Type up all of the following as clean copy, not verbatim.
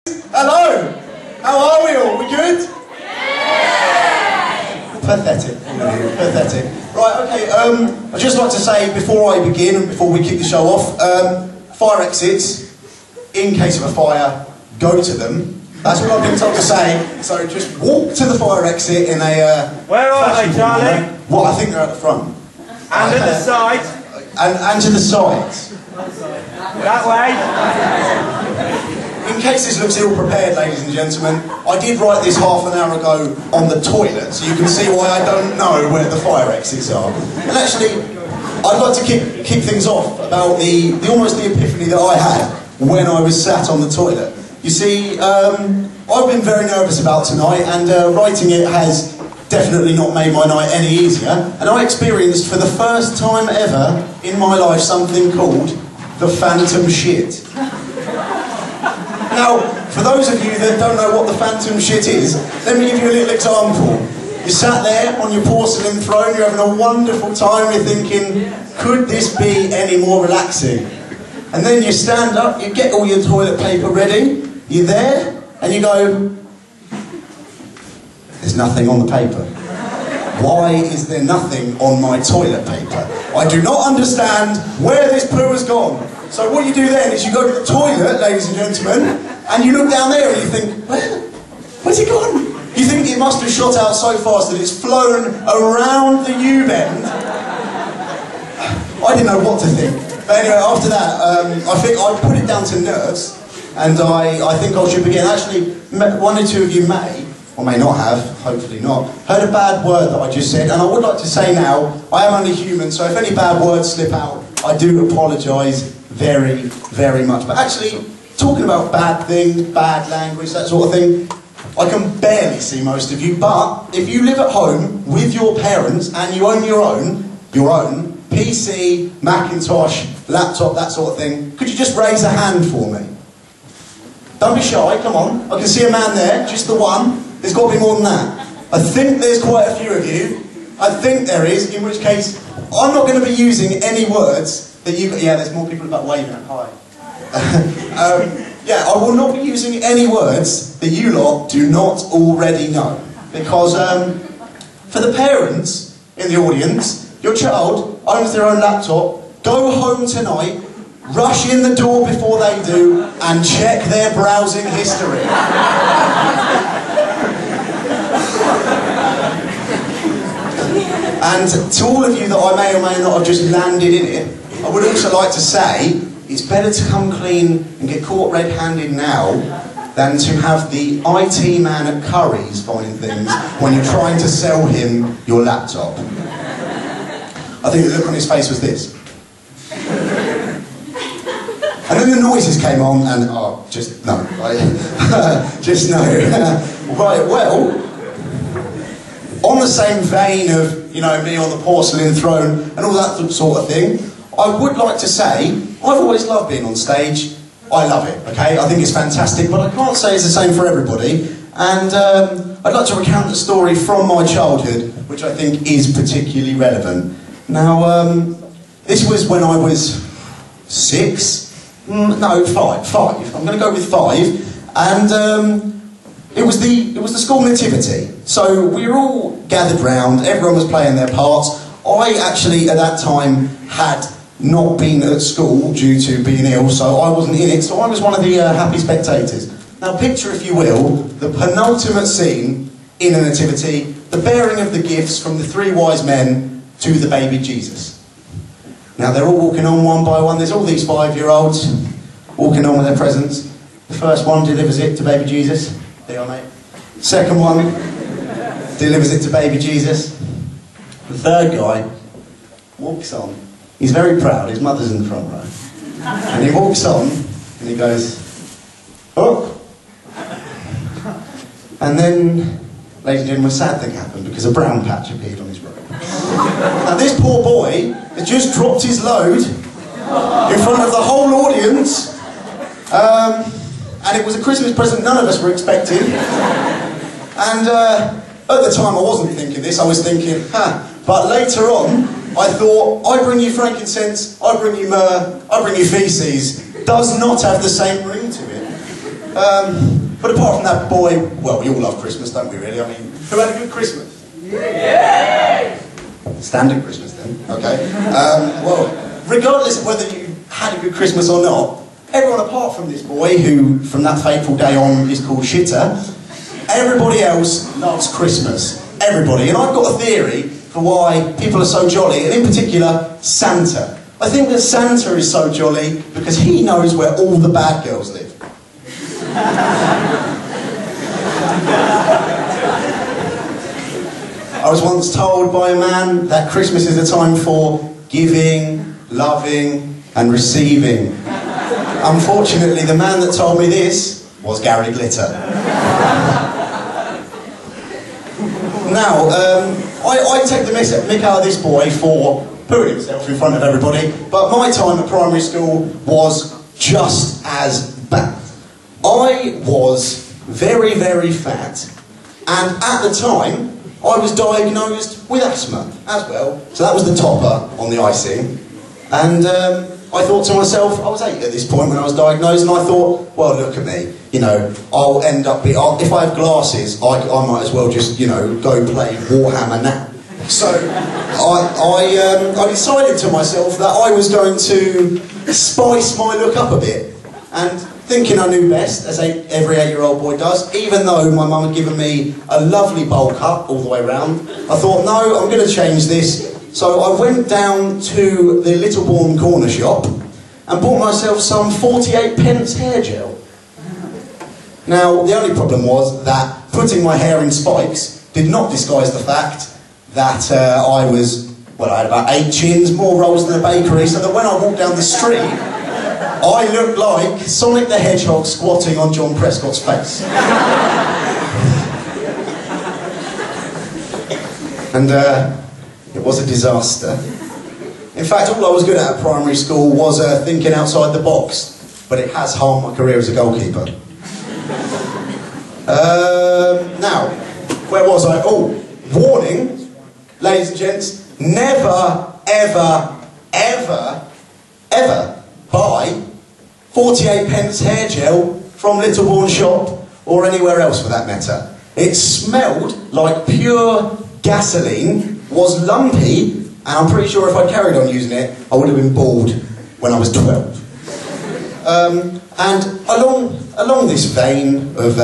Hello! How are we all? We good? Yeah! Pathetic. Pathetic. Right, okay, I'd just like to say, before I begin and before we kick the show off, fire exits, in case of a fire, go to them. That's what I've been told to say, so just walk to the fire exit in a... Where are they, Charlie? Well, I think they're at the front. And at the side? And to the sides. That way? In case this looks ill-prepared, ladies and gentlemen, I did write this half an hour ago on the toilet, so you can see why I don't know where the fire exits are. And actually, I'd like to kick things off about almost the epiphany that I had when I was sat on the toilet. You see, I've been very nervous about tonight, and writing it has definitely not made my night any easier. And I experienced for the first time ever in my life something called the phantom shit. Now, for those of you that don't know what the phantom shit is, let me give you a little example. You sat there on your porcelain throne, you're having a wonderful time, you're thinking, could this be any more relaxing? And then you stand up, you get all your toilet paper ready, you're there, and you go, there's nothing on the paper. Why is there nothing on my toilet paper? I do not understand where this poo has gone. So what you do then is you go to the toilet, ladies and gentlemen, and you look down there and you think, where's it gone? You think it must have shot out so fast that it's flown around the U-bend. I didn't know what to think. But anyway, after that, I think I put it down to nerves, and I think I should begin. Actually, one or two of you may, or may not have, hopefully not, heard a bad word that I just said, and I would like to say now, I am only human, so if any bad words slip out, I do apologise very, very much. But actually, talking about bad things, bad language, that sort of thing, I can barely see most of you, but if you live at home with your parents and you own your own PC, Macintosh, laptop, that sort of thing, could you just raise a hand for me? Don't be shy, come on. I can see a man there, just the one. There's got to be more than that. I think there's quite a few of you. I think there is, in which case, I'm not going to be using any words that you... Yeah, there's more people about waving at hi. Yeah, I will not be using any words that you lot do not already know. Because for the parents in the audience, your child owns their own laptop, go home tonight, rush in the door before they do, and check their browsing history. And to all of you that I may or may not have just landed in it, I would also like to say, it's better to come clean and get caught red-handed now than to have the IT man at Curry's finding things when you're trying to sell him your laptop. I think the look on his face was this. And then the noises came on and, oh, just no. Just no. Right, well, on the same vein of, you know, me on the porcelain throne and all that sort of thing, I would like to say, I've always loved being on stage. I love it, okay? I think it's fantastic, but I can't say it's the same for everybody. And I'd like to recount a story from my childhood, which I think is particularly relevant. Now, this was when I was 6, no, 5. I'm going to go with 5, and it was the school nativity. So we were all gathered round, everyone was playing their parts. I actually, at that time, had not been at school due to being ill, so I wasn't in it, so I was one of the happy spectators. Now picture, if you will, the penultimate scene in a nativity, the bearing of the gifts from the 3 wise men to the baby Jesus. Now they're all walking on one by one, there's all these 5-year-olds walking on with their presents. The first one delivers it to baby Jesus. There you are, mate. Second one delivers it to baby Jesus. The third guy walks on. He's very proud, his mother's in the front row. And he walks on, and he goes, oh! And then, ladies and gentlemen, a sad thing happened, because a brown patch appeared on his robe. Now this poor boy had just dropped his load in front of the whole audience, and it was a Christmas present none of us were expecting. And at the time I wasn't thinking this, I was thinking, but later on, I thought, I bring you frankincense, I bring you myrrh, I bring you feces, does not have the same ring to it. But apart from that boy, well, we all love Christmas, don't we really? I mean, who had a good Christmas? Yeah! Standard Christmas then, okay. Well, regardless of whether you had a good Christmas or not, everyone apart from this boy, who from that fateful day on is called Shitter, everybody else loves Christmas. Everybody. And I've got a theory for why people are so jolly, and in particular, Santa. I think that Santa is so jolly because he knows where all the bad girls live. I was once told by a man that Christmas is a time for giving, loving, and receiving. Unfortunately, the man that told me this was Gary Glitter. Now, I take the mick out of this boy for pooing himself in front of everybody, but my time at primary school was just as bad. I was very, very fat, and at the time, I was diagnosed with asthma as well, so that was the topper on the icing. And I thought to myself, I was 8 at this point when I was diagnosed, and I thought, well, look at me, you know, I'll end up being, if I have glasses, I might as well just, you know, go play Warhammer now. So I decided to myself that I was going to spice my look up a bit, and thinking I knew best, as every 8-year-old boy does, even though my mum had given me a lovely bowl cut all the way round, I thought, no, I'm going to change this. So I went down to the Littlebourne corner shop and bought myself some 48p hair gel. Now, the only problem was that putting my hair in spikes did not disguise the fact that I was, well, I had about 8 chins, more rolls than a bakery, so that when I walked down the street, I looked like Sonic the Hedgehog squatting on John Prescott's face. And it was a disaster. In fact, all I was good at primary school was thinking outside the box, but it has harmed my career as a goalkeeper. Now, where was I? Oh, warning, ladies and gents, never, ever, ever, ever buy 48p hair gel from Littlebourne shop or anywhere else for that matter. It smelled like pure gasoline, was lumpy, and I'm pretty sure if I carried on using it, I would have been bald when I was 12. And along this vein of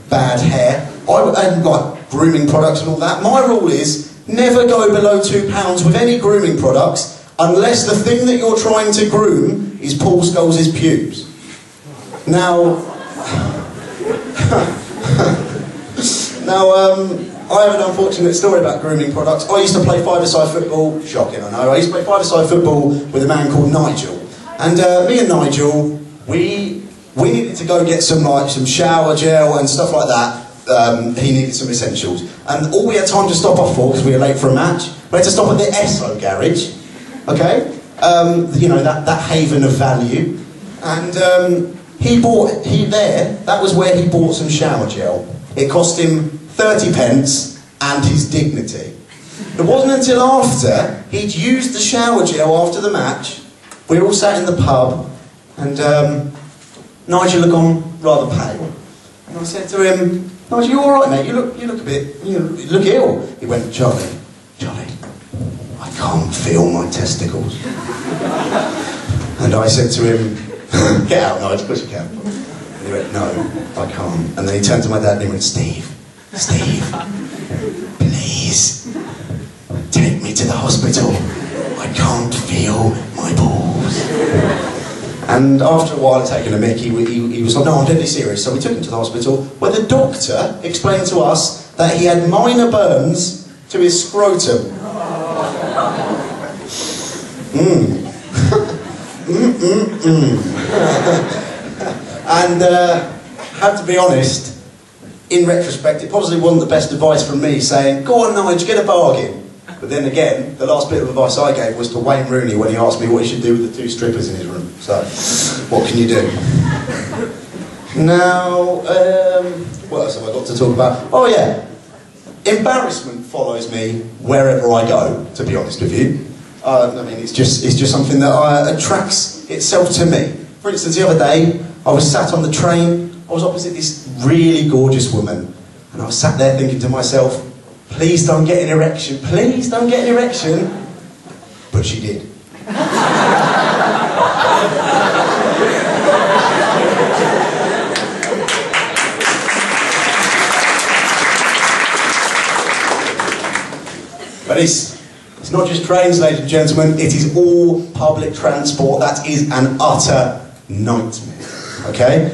bad hair, and like grooming products and all that, my rule is never go below £2 with any grooming products unless the thing that you're trying to groom is Paul Scholes' pubes. Now, I have an unfortunate story about grooming products. I used to play five-a-side football, shocking I know, I used to play five-a-side football with a man called Nigel. And me and Nigel, we needed to go get some shower gel and stuff like that. He needed some essentials. And all we had time to stop off for, because we were late for a match, we had to stop at the Esso garage. Okay, you know, that haven of value, and that was where he bought some shower gel. It cost him 30p and his dignity. It wasn't until after he'd used the shower gel after the match, we all sat in the pub, and Nigel had gone rather pale, and I said to him, Nigel, you all right, mate? You look a bit, you look ill. He went, Charlie, I can't feel my testicles. And I said to him, get out, Nigel, of course you can. And he went, no, I can't. And then he turned to my dad and he went, Steve, please, take me to the hospital. I can't feel my balls. And after a while of taking a mick, he was like, no, I'm deadly serious. So we took him to the hospital, where the doctor explained to us that he had minor burns to his scrotum. And had to be honest, in retrospect, it possibly wasn't the best advice from me saying, go on, Nigel, get a bargain. But then again, the last bit of advice I gave was to Wayne Rooney when he asked me what he should do with the 2 strippers in his room. So, what can you do? Now, what else have I got to talk about? Oh yeah, embarrassment follows me wherever I go, to be honest with you. I mean, it's just something that attracts itself to me. For instance, the other day, I was sat on the train, I was opposite this really gorgeous woman, and I was sat there thinking to myself, please don't get an erection, please don't get an erection. But she did. But it's not just trains, ladies and gentlemen, it is all public transport. That is an utter nightmare, okay?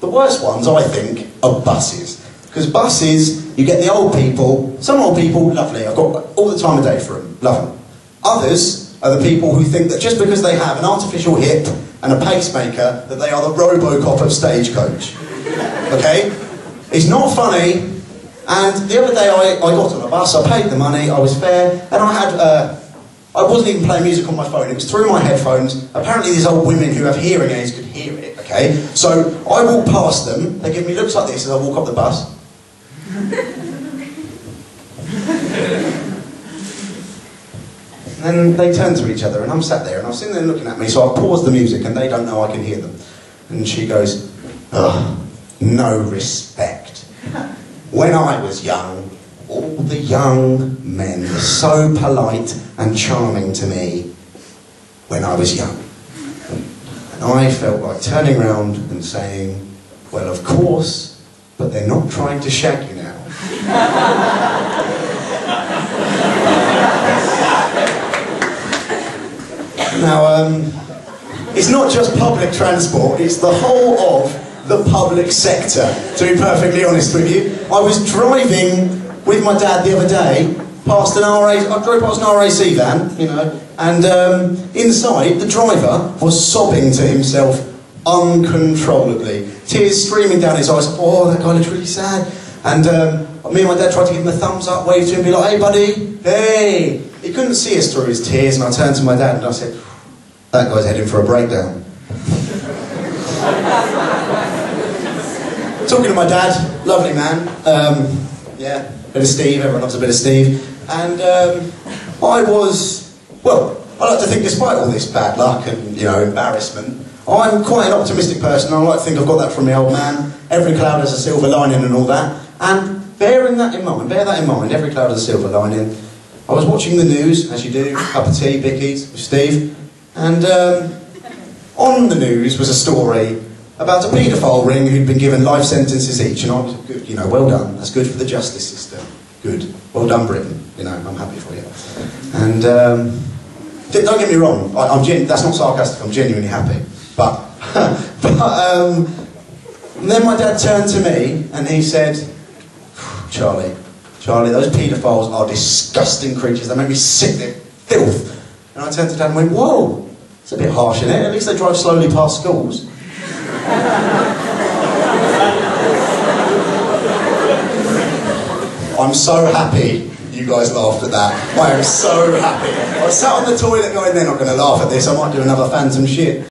The worst ones, I think, are buses. Because buses, you get the old people, some old people, lovely, I've got all the time of day for them, love them. Others are the people who think that just because they have an artificial hip and a pacemaker, that they are the Robocop of Stagecoach, okay? It's not funny. And the other day I got on a bus, I paid the money, I was fair, and I wasn't even playing music on my phone, it was through my headphones. Apparently these old women who have hearing aids could hear it, okay? So I walk past them, they give me looks like this as I walk up the bus. And then they turn to each other and I'm sat there and I'm sitting there looking at me, so I pause the music and they don't know I can hear them. And she goes, ugh, no respect. When I was young, all the young men were so polite and charming to me when I was young. And I felt like turning around and saying, well, of course, but they're not trying to shag you now. Now, it's not just public transport, it's the whole of the public sector, to be perfectly honest with you. I was driving with my dad the other day, past an I drove past an RAC van, you know, and inside, the driver was sobbing to himself uncontrollably. Tears streaming down his eyes. Oh, that guy looks really sad. And me and my dad tried to give him a thumbs up, wave to him, be like, hey buddy, hey. He couldn't see us through his tears, and I turned to my dad and I said, that guy's heading for a breakdown. Talking to my dad, lovely man, yeah, a bit of Steve, everyone loves a bit of Steve, and I like to think despite all this bad luck and, you know, embarrassment, I'm quite an optimistic person. I like to think I've got that from my old man. Every cloud has a silver lining and all that, and bear that in mind, every cloud has a silver lining. I was watching the news, as you do, cup of tea, Bickies, with Steve, and on the news was a story about a paedophile ring who'd been given life sentences each, and I was good, you know, well done, that's good for the justice system, good, well done Britain, you know, I'm happy for you. And don't get me wrong, that's not sarcastic, I'm genuinely happy, but then my dad turned to me and he said, Charlie, those paedophiles are disgusting creatures, they make me sick, they're filth. And I turned to dad and went, whoa, it's a bit harsh, isn't it? At least they drive slowly past schools. I'm so happy you guys laughed at that. I am so happy. I was sat on the toilet going, they're not going to laugh at this, I might do another phantom shit.